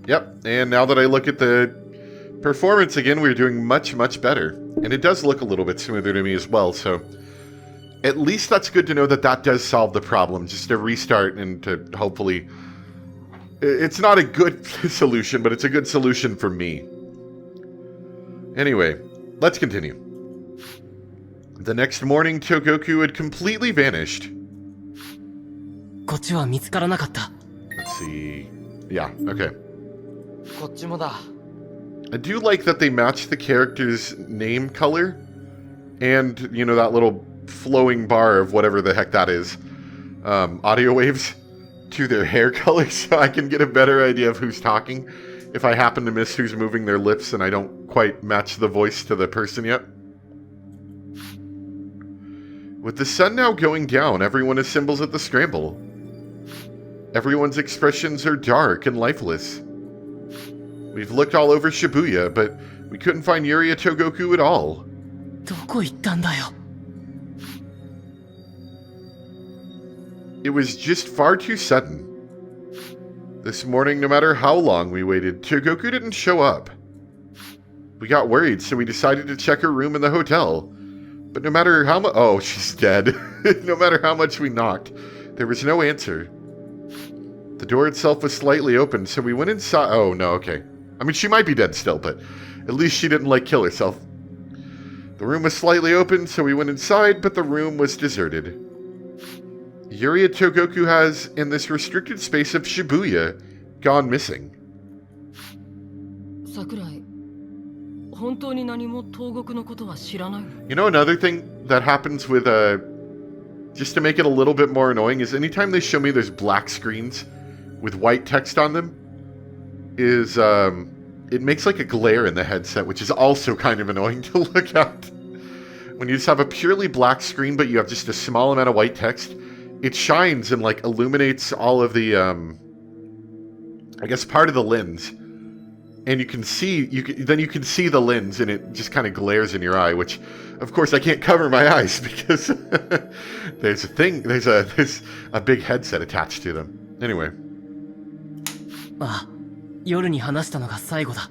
Yep, and now that I look at the performance again, we're doing much, much better. And it does look a little bit smoother to me as well, so at least that's good to know that that does solve the problem. Just a restart and to hopefully... It's not a good solution, but it's a good solution for me. Anyway, let's continue. The next morning, Togoku had completely vanished. こっちは見つからなかった。 Let's see... Yeah, okay. こっちもだ。 I do like that they match the character's name color and, you know, that little flowing bar of whatever the heck that is, audio waves, to their hair color, so I can get a better idea of who's talking if I happen to miss who's moving their lips and I don't quite match the voice to the person yet. With the sun now going down, everyone assembles at the scramble. Everyone's expressions are dark and lifeless. We've looked all over Shibuya, but we couldn't find Yuria Togoku at all. どこ行ったんだよ。 It was just far too sudden. This morning, no matter how long we waited, Togoku didn't show up. We got worried, so we decided to check her room in the hotel. But no matter how much... Oh, she's dead. No matter how much we knocked, there was no answer. The door itself was slightly open, so we went inside... Oh, no, okay. I mean, she might be dead still, but at least she didn't, like, kill herself. The room was slightly open, so we went inside, but the room was deserted. Yuria Togoku has, in this restricted space of Shibuya, gone missing. 桜井、本当に何も東国のことは知らないの？ You know, another thing that happens with, just to make it a little bit more annoying, is anytime they show me there's black screens with white text on them, is, it makes like a glare in the headset, which is also kind of annoying to look at. When you just have a purely black screen, but you have just a small amount of white text, it shines and like illuminates all of the, I guess part of the lens. And you can see, then you can see the lens and it just kind of glares in your eye, which of course I can't cover my eyes because there's a big headset attached to them. Anyway. ああ、夜に話したのが最後だ。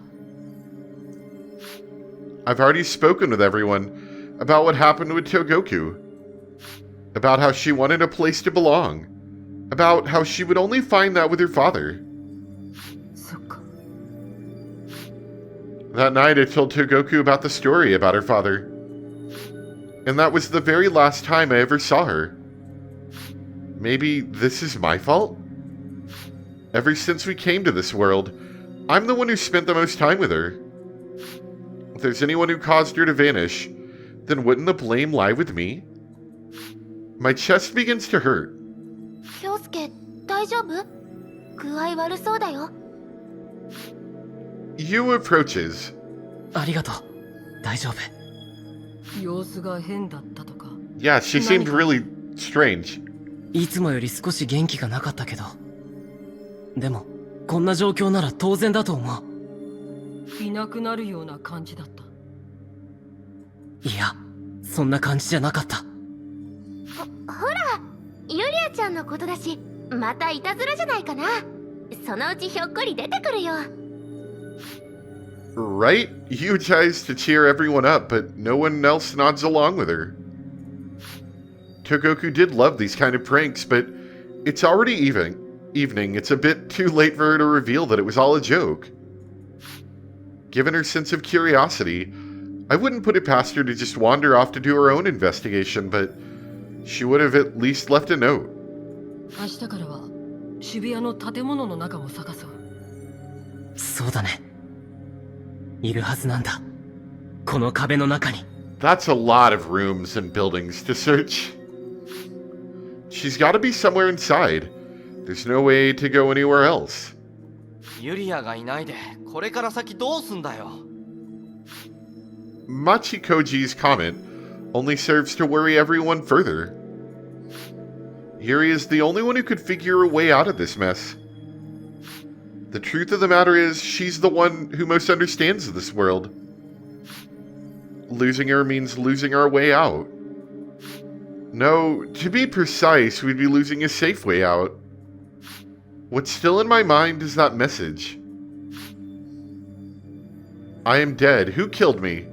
I've already spoken with everyone about what happened with Togoku. About how she wanted a place to belong. About how she would only find that with her father. そっか。 That night I told Togoku about the story about her father. And that was the very last time I ever saw her. Maybe this is my fault? Ever since we came to this world, I'm the one who spent the most time with her. If there's anyone who caused her to vanish, then wouldn't the blame lie with me? My chest begins to hurt. 京介、大丈夫？具合悪そうだよ。 Yu approaches. ありがとう。大丈夫。様子が変だったとか。 Yeah, she seemed really strange. いつもより少し元気がなかったけど。でも、こんな状況なら当然だと思う。いなくなるような感じだった。いや、そんな感じじゃなかった。ほら、ユリアちゃんのことだし、またいたずらじゃないかな。そのうちひょっこり出てくるよ。 Right? Yu tries to cheer everyone up, but no one else nods along with her. Togoku did love these kind of pranks, but it's already evening. It's a bit too late for her to reveal that it was all a joke. Given her sense of curiosity, I wouldn't put it past her to just wander off to do her own investigation, but she would have at least left a note. 明日からは渋谷の建物の中を探そう。そうだね。いるはずなんだ。この壁の中に。That's a lot of rooms and buildings to search. She's got to be somewhere inside. There's no way to go anywhere else. ユリアがいないでこれから先どうすんだよ。 Machikoji's comment only serves to worry everyone further. Yuri is the only one who could figure a way out of this mess. The truth of the matter is, she's the one who most understands this world. Losing her means losing our way out. No, to be precise, we'd be losing a safe way out. What's still in my mind is that message. I am dead. Who killed me?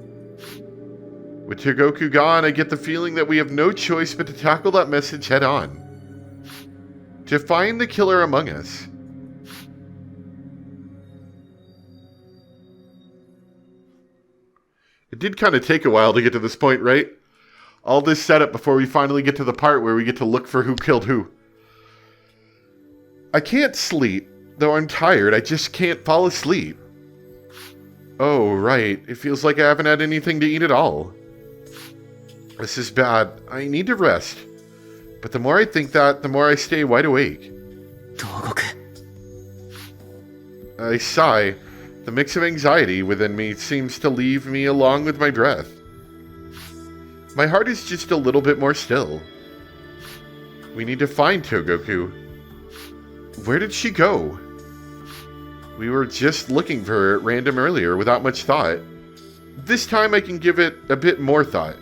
With Togoku gone, I get the feeling that we have no choice but to tackle that message head on. To find the killer among us. It did kind of take a while to get to this point, right? All this setup before we finally get to the part where we get to look for who killed who. I can't sleep. Though I'm tired, I just can't fall asleep. Oh, right. It feels like I haven't had anything to eat at all. This is bad. I need to rest. But the more I think that, the more I stay wide awake. I sigh. The mix of anxiety within me seems to leave me along with my breath. My heart is just a little bit more still. We need to find Togoku. Where did she go? We were just looking for her at random earlier without much thought. This time I can give it a bit more thought.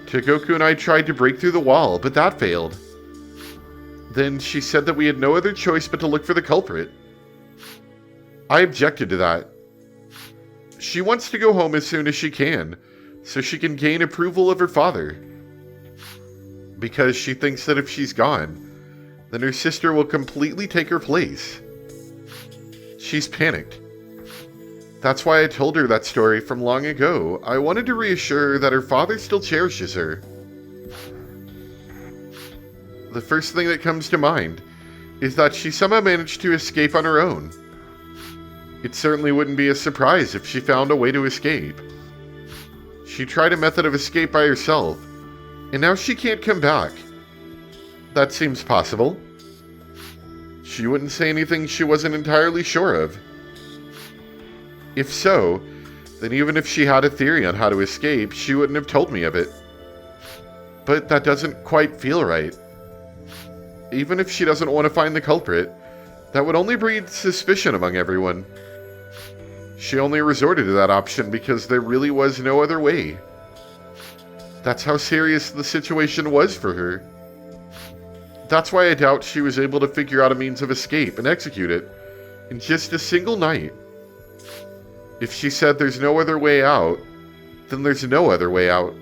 Togoku and I tried to break through the wall, but that failed. Then she said that we had no other choice but to look for the culprit. I objected to that. She wants to go home as soon as she can, so she can gain approval of her father. Because she thinks that if she's gone, then her sister will completely take her place. She's panicked. That's why I told her that story from long ago. I wanted to reassure her that her father still cherishes her. The first thing that comes to mind is that she somehow managed to escape on her own. It certainly wouldn't be a surprise if she found a way to escape. She tried a method of escape by herself, and now she can't come back. That seems possible. She wouldn't say anything she wasn't entirely sure of. If so, then even if she had a theory on how to escape, she wouldn't have told me of it. But that doesn't quite feel right. Even if she doesn't want to find the culprit, that would only breed suspicion among everyone. She only resorted to that option because there really was no other way. That's how serious the situation was for her. That's why I doubt she was able to figure out a means of escape and execute it in just a single night. If she said there's no other way out, then there's no other way out.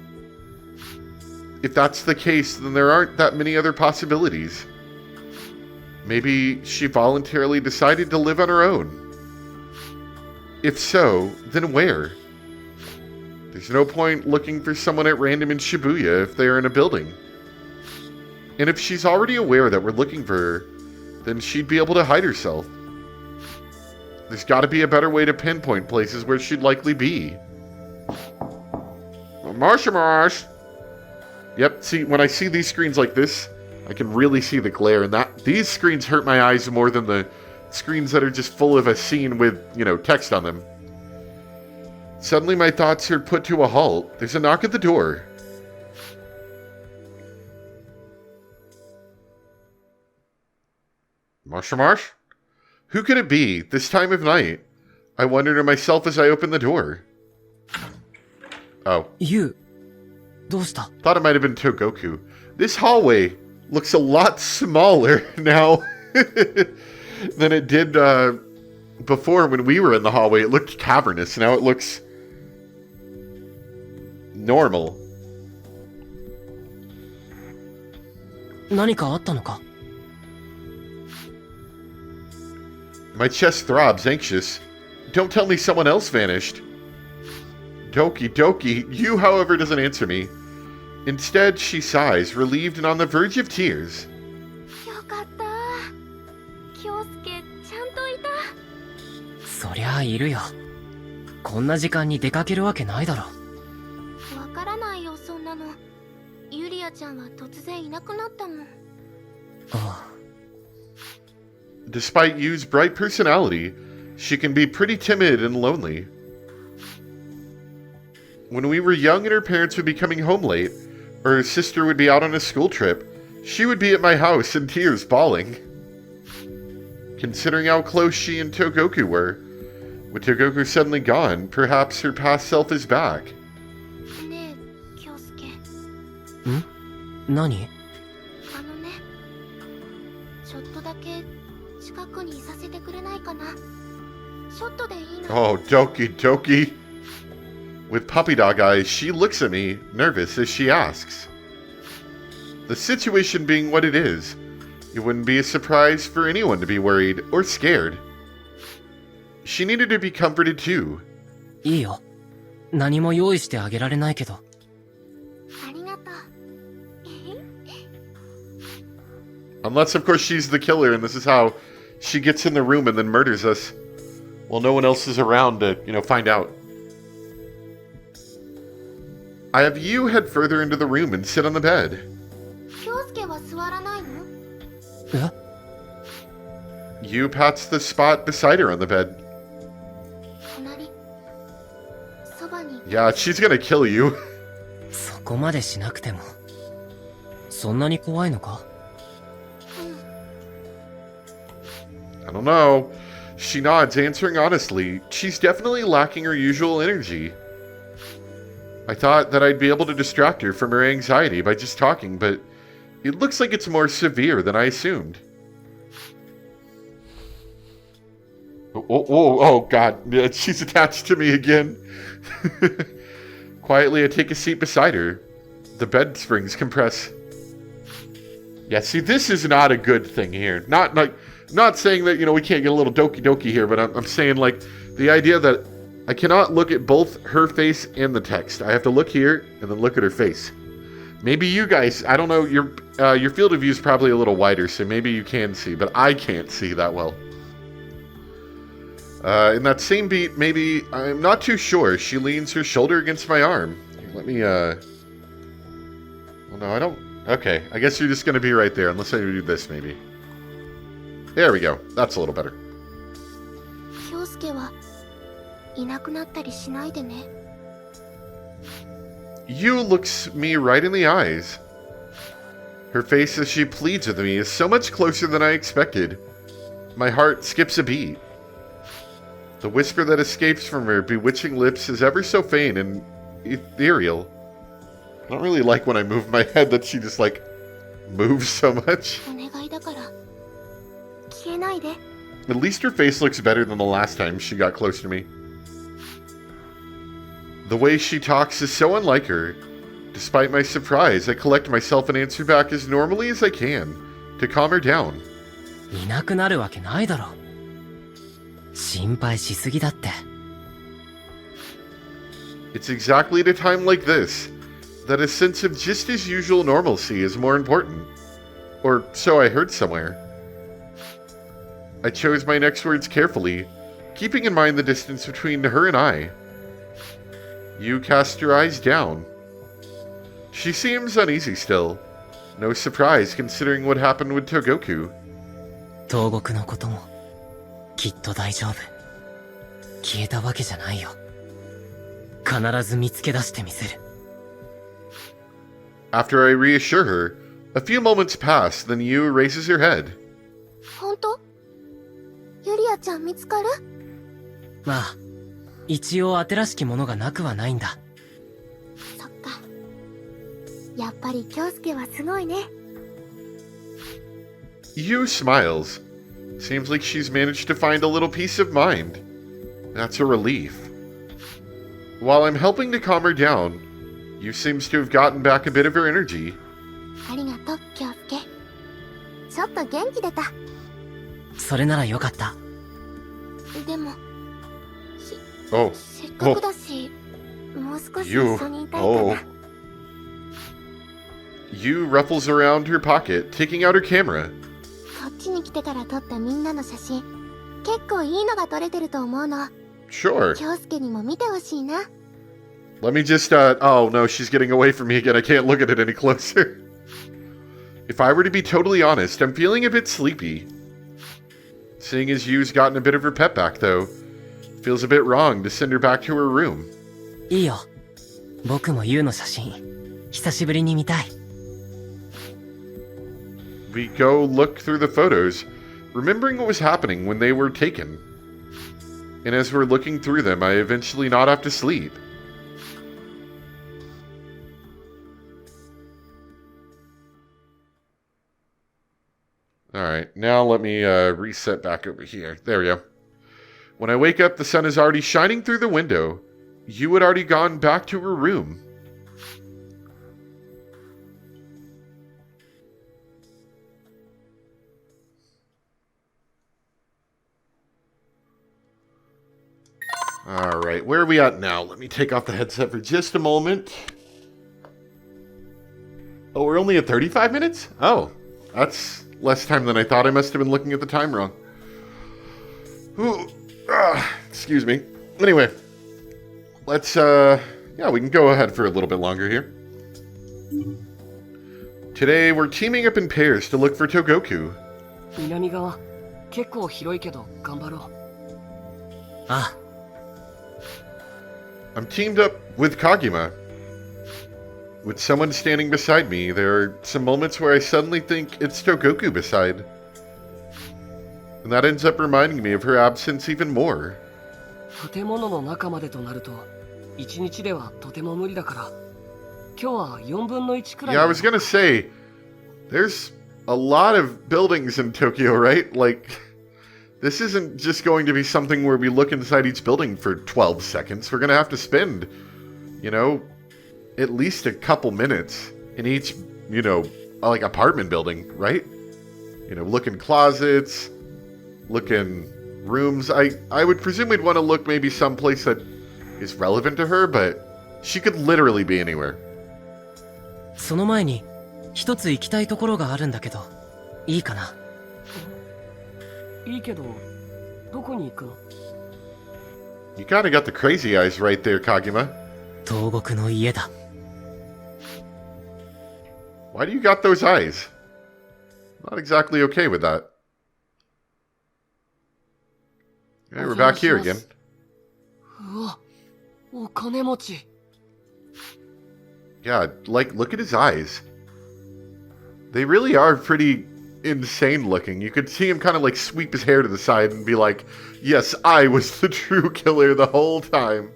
If that's the case, then there aren't that many other possibilities. Maybe she voluntarily decided to live on her own. If so, then where? There's no point looking for someone at random in Shibuya if they are in a building. And if she's already aware that we're looking for her, then she'd be able to hide herself. There's got to be a better way to pinpoint places where she'd likely be. Marsh. Yep, see, when I see these screens like this, I can really see the glare, and these screens hurt my eyes more than the screens that are just full of a scene with, text on them. Suddenly my thoughts are put to a halt. There's a knock at the door. Marsh? Who could it be, this time of night? I wondered to myself as I opened the door. Oh. You. どうした? Thought it might have been Togoku. This hallway looks a lot smaller now than it did before when we were in the hallway. It looked cavernous. Now it looks normal. 何かあったのか? My chest throbs, anxious. Don't tell me someone else vanished. Doki. You, however, doesn't answer me. Instead, she sighs, relieved and on the verge of tears. よかった。京介ちゃんといた。そりゃあいるよ。こんな時間に出かけるわけないだろ。わからないよ、そんなの。ユリアちゃんは突然いなくなったもん。ああ。Despite Yu's bright personality, she can be pretty timid and lonely. When we were young and her parents would be coming home late, or her sister would be out on a school trip, she would be at my house in tears, bawling. Considering how close she and Togoku were, with Togoku suddenly gone, perhaps her past self is back. ねえ、京介。ん？何？あのね、ちょっとだけ近くにいさせてくれないかな。ちょっとでいいな。 Oh, dokie dokie. With puppy dog eyes, she looks at me, nervous, as she asks. The situation being what it is, it wouldn't be a surprise for anyone to be worried or scared. She needed to be comforted too. いいよ。何も用意してあげられないけど。ありがとう。 Unless, of course, she's the killer and this is how she gets in the room and then murders us. Well, no one else is around to, find out. I have you head further into the room and sit on the bed. 京介は座らないの？え？ You pats the spot beside her on the bed. 隣。そばに。 Yeah, she's gonna kill you. そこまでしなくても。そんなに怖いのか？ I don't know. She nods, answering honestly. She's definitely lacking her usual energy. I thought that I'd be able to distract her from her anxiety by just talking, but it looks like it's more severe than I assumed. Oh, God. She's attached to me again. Quietly, I take a seat beside her. The bed springs compress. Yeah, see, this is not a good thing here. Not saying that, we can't get a little doki doki here, but I'm saying, the idea that I cannot look at both her face and the text. I have to look here and then look at her face. Maybe you guys, I don't know, your field of view is probably a little wider, so maybe you can see, but I can't see that well. In that same beat, maybe, I'm not too sure, she leans her shoulder against my arm. Here, let me, well, no, I don't, okay, I guess you're just going to be right there, unless I do this, maybe. There we go, that's a little better. 京介はいなくなったりしないでね。 You looks me right in the eyes. Her face as she pleads with me is so much closer than I expected. My heart skips a beat. The whisper that escapes from her bewitching lips is ever so faint and ethereal. I don't really like when I move my head that she just, moves so much. お願いだから消えないで。 At least her face looks better than the last time she got close to me. The way she talks is so unlike her. Despite my surprise, I collect myself and answer back as normally as I can, to calm her down. いなくなるわけないだろ。心配しすぎだって。It's exactly at a time like this that a sense of just as usual normalcy is more important. Or so I heard somewhere. I chose my next words carefully, keeping in mind the distance between her and I. You cast your eyes down. She seems uneasy still. No surprise considering what happened with Togoku. 東国のこともきっと大丈夫。消えたわけじゃないよ。必ず見つけ出してみせる。 After I reassure her, a few moments pass, then Yu raises her head. 本当？ユリアちゃん見つかる？まあ、一応当てらしきものがなくはないんだ。そっか。やっぱり京介はすごいね。 Yu smiles. Seems like she's managed to find a little peace of mind. That's a relief. While I'm helping to calm her down, Yu seems to have gotten back a bit of her energy. ありがとう、京介。ちょっと元気出た。それならよかった。でも、Oh, せっかくだし、もう少し一緒にいたいかな。Yu ruffles around her pocket, taking out her camera. こっちに来てから撮ったみんなの写真、結構いいのが撮れてると思うの。 Sure. 京介にも見てほしいな。 Let me just, oh no, she's getting away from me again. I can't look at it any closer. If I were to be totally honest, I'm feeling a bit sleepy. Seeing as Yu's gotten a bit of her pep back, though, feels a bit wrong to send her back to her room. いいよ。僕もユウの写真、久しぶりに見たい。We go look through the photos, remembering what was happening when they were taken. And as we're looking through them, I eventually nod off to sleep. Alright, now let me reset back over here. There we go. When I wake up, the sun is already shining through the window. You had already gone back to her room. Alright, where are we at now? Let me take off the headset for just a moment. Oh, we're only at 35 minutes? Oh, that's less time than I thought. I must have been looking at the time wrong. Ooh, excuse me. Anyway, let's, yeah, we can go ahead for a little bit longer here. Today, we're teaming up in pairs to look for Togoku. 南側結構広いけど頑張ろう。ああ。I'm teamed up with Kagima. With someone standing beside me, there are some moments where I suddenly think it's Togoku beside. And that ends up reminding me of her absence even more. 建物の中までとなると1日ではとても無理だから、今日は4分の1くらい。 Yeah, I was gonna say, there's a lot of buildings in Tokyo, right? Like, this isn't just going to be something where we look inside each building for 12 seconds. We're gonna have to spend, you know, at least a couple minutes in each, you know, like apartment building, right? You know, look in closets, look in rooms. I would presume we'd want to look maybe someplace that is relevant to her, but she could literally be anywhere. その前に一つ行きたいところがあるんだけど、いいかな？いいけど、どこに行くの？ You kinda got the crazy eyes right there, Kagima. 東国の家だ。Why do you got those eyes? Not exactly okay with that. Okay, we're back here again. うわ、お金持ち。 Yeah, like, look at his eyes. They really are pretty insane looking. You could see him kind of like sweep his hair to the side and be like, yes, I was the true killer the whole time.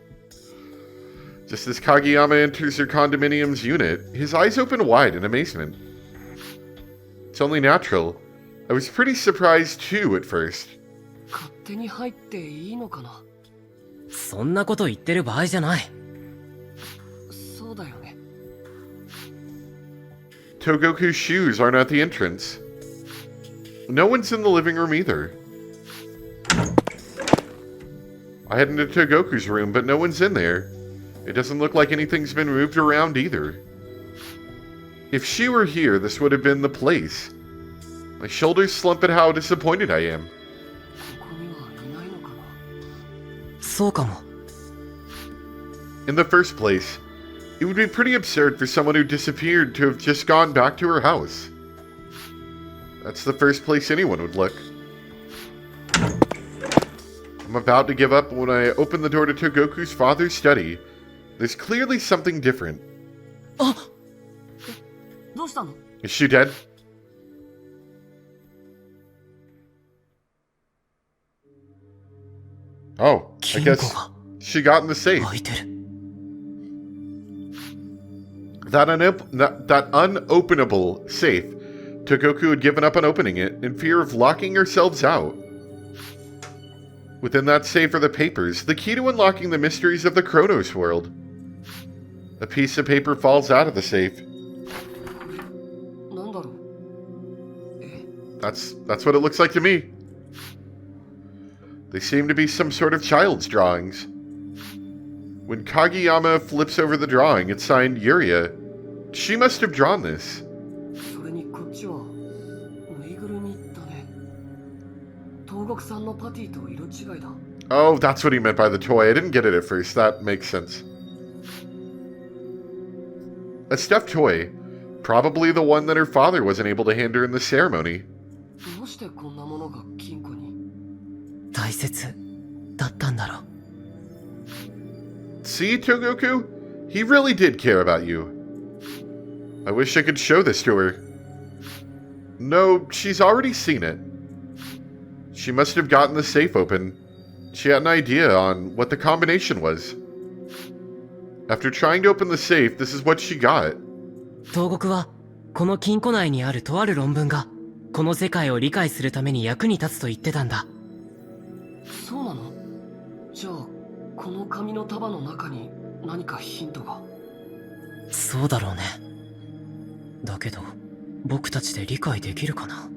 Just as Kageyama enters her condominium's unit, his eyes open wide in amazement. It's only natural. I was pretty surprised too at first. 勝手に入っていいのかな？そんなこと言ってる場合じゃない。そうだよね。 Togoku's shoes aren't at the entrance. No one's in the living room either. I head into Togoku's room, but no one's in there. It doesn't look like anything's been moved around either. If she were here, this would have been the place. My shoulders slump at how disappointed I am. ここにはいないのかな？そうかも。 In the first place, it would be pretty absurd for someone who disappeared to have just gone back to her house. That's the first place anyone would look. I'm about to give up when I open the door to Togoku's father's study. There's clearly something different. あ、どうしたの？ Is she dead? Oh, I guess she got in the safe. 開いてる。 That unopenable safe. Togoku had given up on opening it in fear of locking ourselves out. Within that safe are the papers, the key to unlocking the mysteries of the Chronos world. A piece of paper falls out of the safe. なんだろう？え？ That's what it looks like to me. They seem to be some sort of child's drawings. When Kageyama flips over the drawing, it's signed Yuria. She must have drawn this. それにこっちはぬいぐるみだね。東国産のパティと色違いだ。 Oh, that's what he meant by the toy. I didn't get it at first. That makes sense. A stuffed toy. Probably the one that her father wasn't able to hand her in the ceremony. どうしてこんなものが金庫に？大切だったんだろう。 See, Togoku? He really did care about you. I wish I could show this to her. No, she's already seen it. She must have gotten the safe open. She had an idea on what the combination was. After trying to open the safe, this is what she got. 東国はこの金庫内にあるとある論文がこの世界を理解するために役に立つと言ってたんだ。そうなの？じゃあこの紙の束の中に何かヒントが。そうだろうね。だけど僕たちで理解できるかな。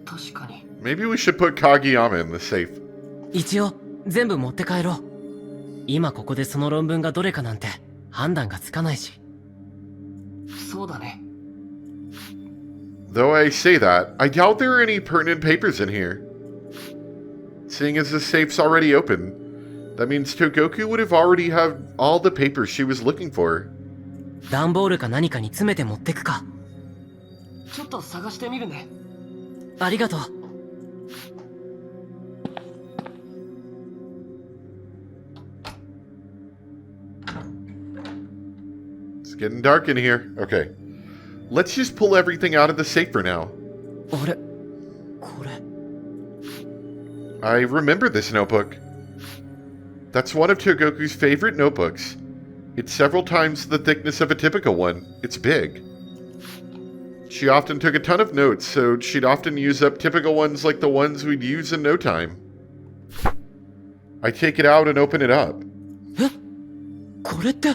確かに。 Maybe we should put Kageyama in the safe. 一応全部持って帰ろう。今ここでその論文がどれかなんて判断がつかないし。そうだね。 Though I say that, I doubt there are any pertinent papers in here. Seeing as the safe's already open, that means Togoku would have already had all the papers she was looking for. 段ボールか何かに詰めて持ってくか。ちょっと探してみるね。ありがとう。It's getting dark in here. Okay. Let's just pull everything out of the safe for now. あれこれ I remember this notebook. That's one of Togoku's favorite notebooks. It's several times the thickness of a typical one. It's big. She often took a ton of notes, so she'd often use up typical ones like the ones we'd use in no time. I take it out and open it up. えこれって。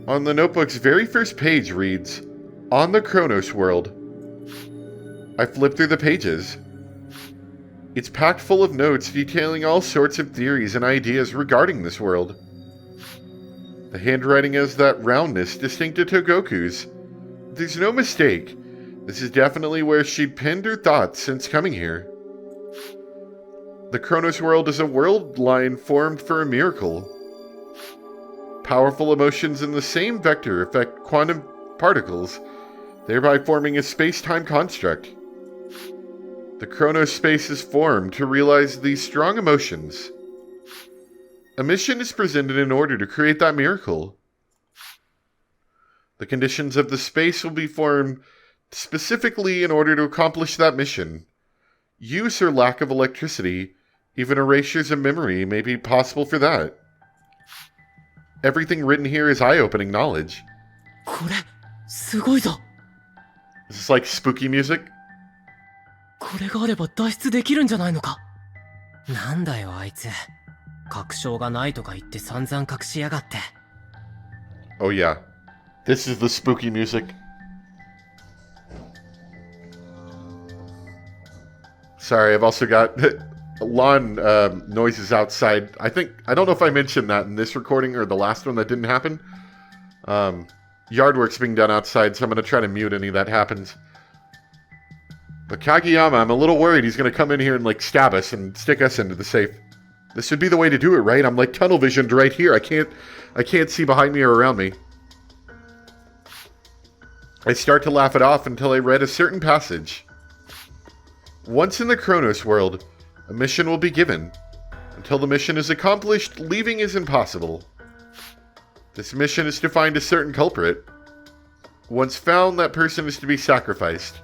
On the notebook's very first page reads, "On the Chronos world." I flip through the pages. It's packed full of notes detailing all sorts of theories and ideas regarding this world. The handwriting has that roundness distinct to Togoku's. There's no mistake. This is definitely where she'd penned her thoughts since coming here. The Chronos world is a world line formed for a miracle. Powerful emotions in the same vector affect quantum particles, thereby forming a space-time construct. The Chronos space is formed to realize these strong emotions. A mission is presented in order to create that miracle. The conditions of the space will be formed specifically in order to accomplish that mission. Use or lack of electricity, even erasures of memory, may be possible for that. Everything written here is eye-opening knowledge. これすごいぞ。 Is this like spooky music? これがあれば脱出できるんじゃないのか。なんだよあいつ。確証がないとか言って散々隠しやがって。 Oh yeah. This is the spooky music. Sorry, I've also got lawn noises outside. I don't know if I mentioned that in this recording or the last one that didn't happen. Yard work's being done outside, so I'm going to try to mute any of that happens. But Kageyama, I'm a little worried he's going to come in here and like stab us and stick us into the safe. This would be the way to do it, right? I'm like tunnel visioned right here. I can't see behind me or around me. I start to laugh it off until I read a certain passage. Once in the Chronos world, a mission will be given. Until the mission is accomplished, leaving is impossible. This mission is to find a certain culprit. Once found, that person is to be sacrificed.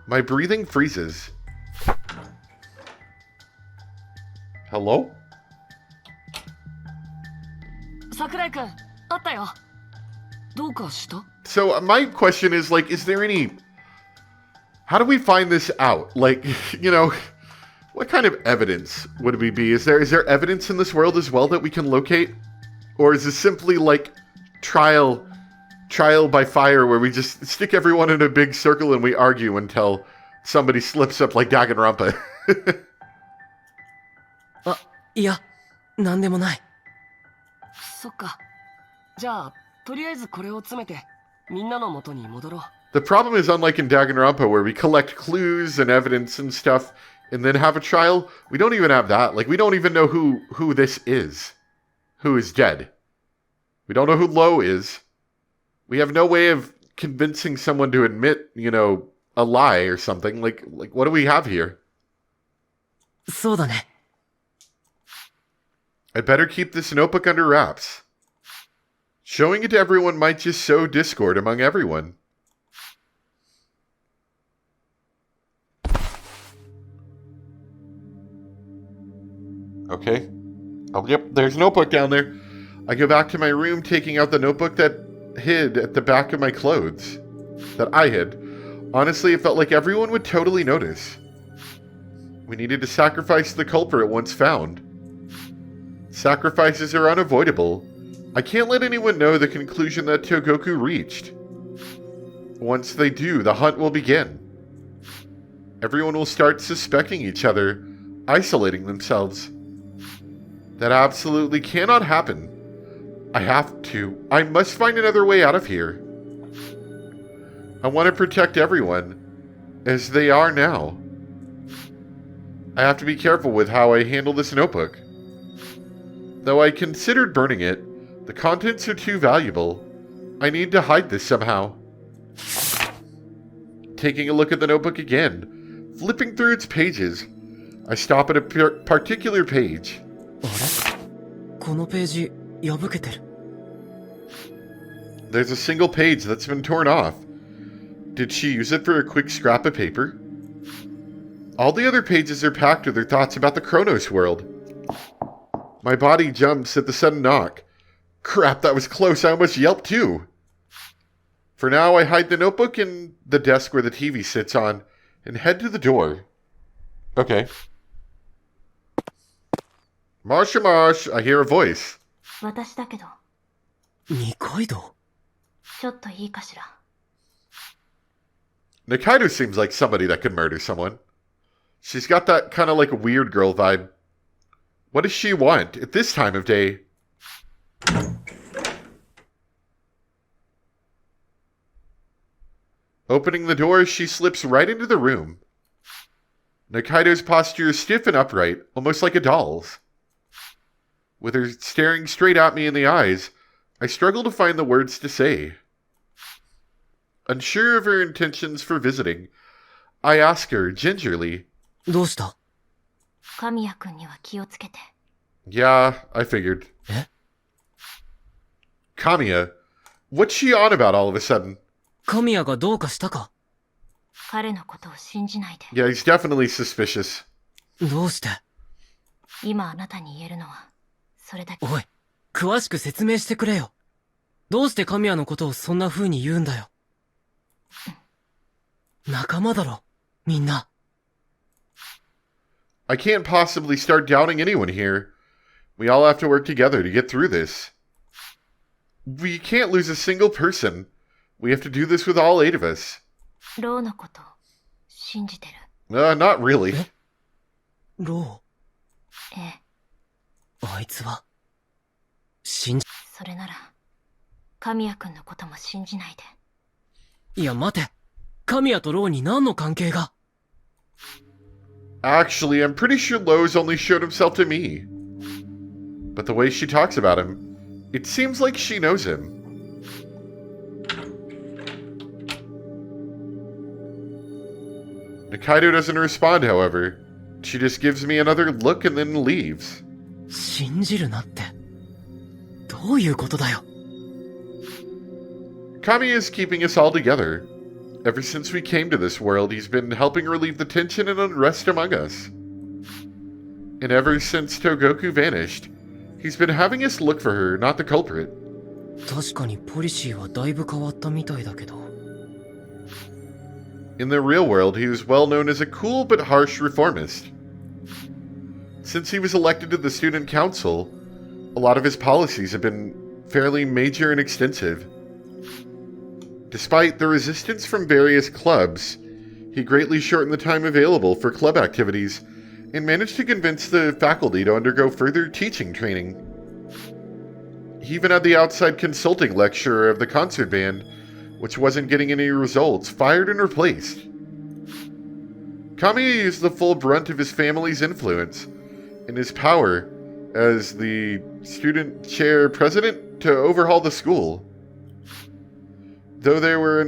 My breathing freezes. Hello? 桜井くん、あったよ。どうかした？ So my question is like, is there any... How do we find this out? Like, you know, what kind of evidence would we be? Is there evidence in this world as well that we can locate? Or is this simply like trial by fire where we just stick everyone in a big circle and we argue until somebody slips up like Danganronpa? あ、いや、なんでもない。そっか。じゃあ、とりあえずこれを詰めて、みんなの元に戻ろう。 The problem is, unlike in Danganronpa where we collect clues and evidence and stuff and then have a trial, we don't even have that. Like, we don't even know who this is. Who is dead. We don't know who Lo is. We have no way of convincing someone to admit, you know, a lie or something. Like what do we have here? そうだね。 I better keep this notebook under wraps. Showing it to everyone might just sow discord among everyone. Okay. Oh, yep, there's a notebook down there. I go back to my room, taking out the notebook that hid at the back of my clothes. That I hid. Honestly, it felt like everyone would totally notice. We needed to sacrifice the culprit once found. Sacrifices are unavoidable. I can't let anyone know the conclusion that Togoku reached. Once they do, the hunt will begin. Everyone will start suspecting each other, isolating themselves. That absolutely cannot happen. I must find another way out of here. I want to protect everyone, as they are now. I have to be careful with how I handle this notebook. Though I considered burning it, the contents are too valuable. I need to hide this somehow. Taking a look at the notebook again, flipping through its pages, I stop at a particular page. このページ破けてる。 There's a single page that's been torn off. Did she use it for a quick scrap of paper? All the other pages are packed with her thoughts about the Chronos world. My body jumps at the sudden knock. Crap, that was close. I almost yelped too. For now, I hide the notebook in the desk where the TV sits on and head to the door. Okay. Marsh, Marsh, I hear a voice. 私だけど、二階堂。ちょっといいかしら。Nikaido seems like somebody that could murder someone. She's got that kind of like a weird girl vibe. What does she want at this time of day? Opening the door, she slips right into the room. Nikaido's posture is stiff and upright, almost like a doll's. With her staring straight at me in the eyes, I struggle to find the words to say. Unsure of her intentions for visiting, I ask her gingerly. どうした？神谷君には気をつけて。Yeah, I figured. え？ Kamiya, what's she on about all of a sudden? 神谷がどうかしたか？彼のことを信じないで。 Yeah, he's definitely suspicious. どうして？今あなたに言えるのは、それだけ。おい、詳しく説明してくれよ。どうして神谷のことをそんな風に言うんだよ。仲間だろ、みんな。I can't possibly start doubting anyone here. We all have to work together to get through this. We can't lose a single person. We have to do this with all 8 of us. ローのことを信じてる。Not really. ロええ、ー、あいつは、それなら、神谷君のことも信じないで。いや待て。神谷とローに何の関係が？ Actually, I'm pretty sure Lowe's only showed himself to me. But the way she talks about him, it seems like she knows him. Nikaido doesn't respond, however. She just gives me another look and then leaves. 信じるなって。どういうことだよ。Kami is keeping us all together. Ever since we came to this world, he's been helping relieve the tension and unrest among us. And ever since Togoku vanished, he's been having us look for her, not the culprit. 確かにポリシーはだいぶ変わったみたいだけど。In the real world, he was well known as a cool but harsh reformist. Since he was elected to the student council, a lot of his policies have been fairly major and extensive. Despite the resistance from various clubs, he greatly shortened the time available for club activities and managed to convince the faculty to undergo further teaching training. He even had the outside consulting lecturer of the concert band, which wasn't getting any results, fired and replaced. Kamiya used the full brunt of his family's influence and his power as the student chair president to overhaul the school. Though there were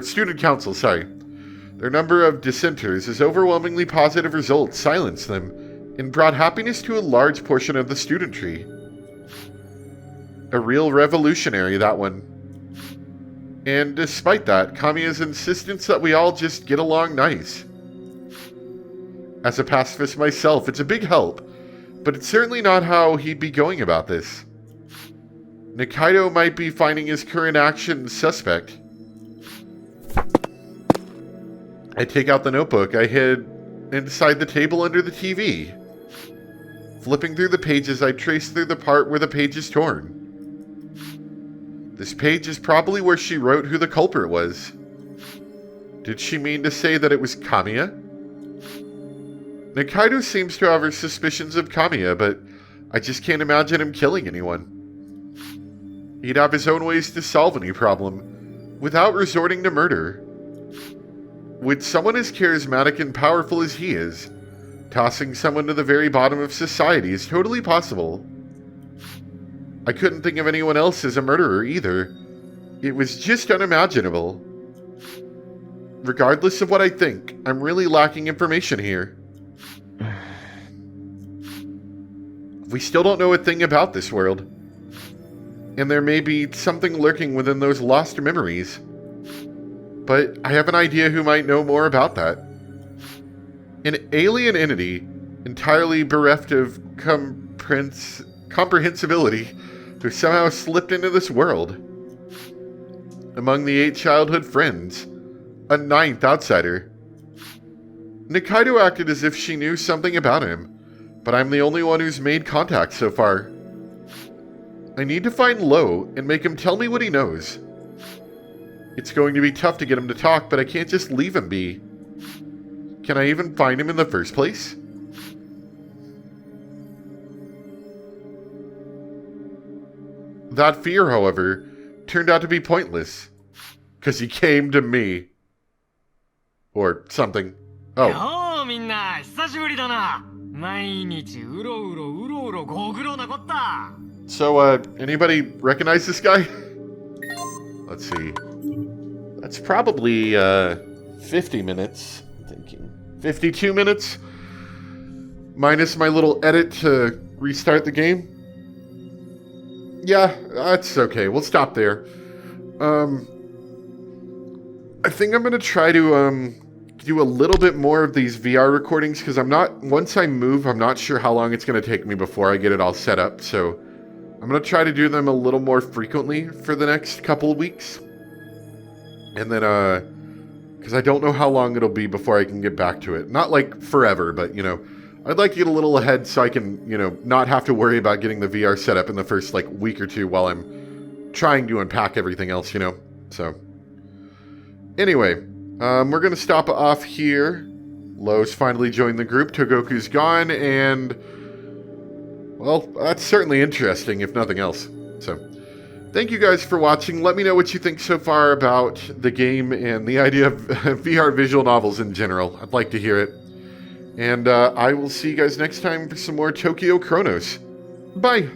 student council, their number of dissenters, his overwhelmingly positive results silenced them and brought happiness to a large portion of the studentry. A real revolutionary, that one. And despite that, Kamiya's insistence that we all just get along nice. As a pacifist myself, it's a big help, but it's certainly not how he'd be going about this. Nikaido might be finding his current actions suspect. I take out the notebook I hid inside the table under the TV. Flipping through the pages, I trace through the part where the page is torn. This page is probably where she wrote who the culprit was. Did she mean to say that it was Kamiya? Nikaido seems to have her suspicions of Kamiya, but I just can't imagine him killing anyone. He'd have his own ways to solve any problem, without resorting to murder. With someone as charismatic and powerful as he is, tossing someone to the very bottom of society is totally possible. I couldn't think of anyone else as a murderer either. It was just unimaginable. Regardless of what I think, I'm really lacking information here. We still don't know a thing about this world. And there may be something lurking within those lost memories. But I have an idea who might know more about that. An alien entity, entirely bereft of comprehensibility, who somehow slipped into this world. Among the 8 childhood friends, a 9th outsider. Nikaido acted as if she knew something about him, but I'm the only one who's made contact so far. I need to find Lo and make him tell me what he knows. It's going to be tough to get him to talk, but I can't just leave him be. Can I even find him in the first place? That fear, however, turned out to be pointless. Because he came to me. Or something. Oh. ようみんな久しぶりだな。毎日うろうろご苦労なこった。 So, anybody recognize this guy? Let's see. That's probably, 50 minutes. I'm thinking. 52 minutes? Minus my little edit to restart the game? Yeah, that's okay. We'll stop there. I think I'm gonna try to, do a little bit more of these VR recordings, because once I move, I'm not sure how long it's gonna take me before I get it all set up, so I'm gonna try to do them a little more frequently for the next couple of weeks. And then, because I don't know how long it'll be before I can get back to it. Not like forever, but, you know, I'd like to get a little ahead so I can, you know, not have to worry about getting the VR set up in the first, like, week or two while I'm trying to unpack everything else, you know? So, anyway, we're going to stop off here. Lo's finally joined the group, Togoku's gone, and, well, that's certainly interesting, if nothing else. So, thank you guys for watching. Let me know what you think so far about the game and the idea of VR visual novels in general. I'd like to hear it. And I will see you guys next time for some more Tokyo Chronos. Bye!